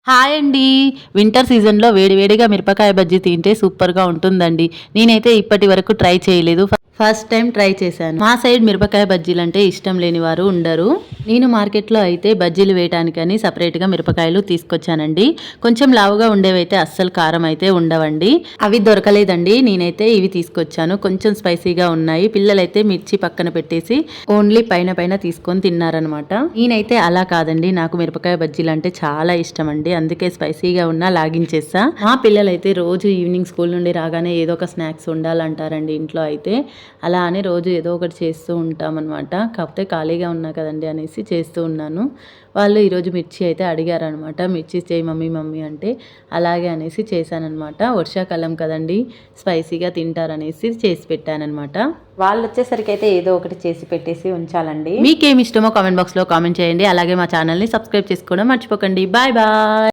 Hi అండి. Winter సీజన్‌లో వేడివేడిగా మిరపకాయ బజ్జీ తింటే సూపర్‌గా ఉంటుందండి. నేనైతే ఇప్పటి వరకు ట్రై చేయలేదు. ఫస్ట్ టైం ట్రై చేశాను. మా సైడ్ మిరపకాయ బజ్జీలంటే ఇష్టం లేని వారు ఉండరు. నేను మార్కెట్‌లో అయితే బజ్జీలు వేయటానికని సెపరేట్‌గా మిరపకాయలు తీసుకొచ్చానండి. కొంచెం లావుగా ఉండేవైతే అస్సలు కారం అయితే ఉండవండి. అవి దొరకలేదండి. నేనైతే ఇవి తీసుకొచ్చాను. కొంచెం స్పైసీగా ఉన్నాయి. పిల్లలైతే మిర్చి పక్కన పెట్టేసి ఓన్లీ పైన పైన తీసుకొని తిన్నారనమాట. నేనైతే అలా కాదండి. నాకు మిరపకాయ బజ్జీలంటే చాలా ఇష్టం అండి. అందుకే స్పైసీగా ఉన్నా లాగించేస్తా. మా పిల్లలైతే రోజు ఈవినింగ్ స్కూల్ నుండి రాగానే ఏదో ఒక స్నాక్స్ ఉండాలంటారండి ఇంట్లో అయితే. అలా అని రోజు ఏదో ఒకటి చేస్తూ ఉంటామన్నమాట. కాకపోతే ఖాళీగా ఉన్నా కదండి అనేసి చేస్తూ ఉన్నాను. వాళ్ళు ఈరోజు మిర్చి అయితే అడిగారనమాట. మిర్చి చేయి మమ్మీ మమ్మీ అంటే అలాగే అనేసి చేశాననమాట. వర్షాకాలం కదండి స్పైసీగా తింటారనేసి చేసి పెట్టాననమాట. వాళ్ళు వచ్చేసరికి అయితే ఏదో ఒకటి చేసి పెట్టేసి ఉంచాలండి. మీకేమి ఇష్టమో కామెంట్ బాక్స్లో కామెంట్ చేయండి. అలాగే మా ఛానల్ని సబ్స్క్రైబ్ చేసుకోవడం మర్చిపోకండి. Bye bye.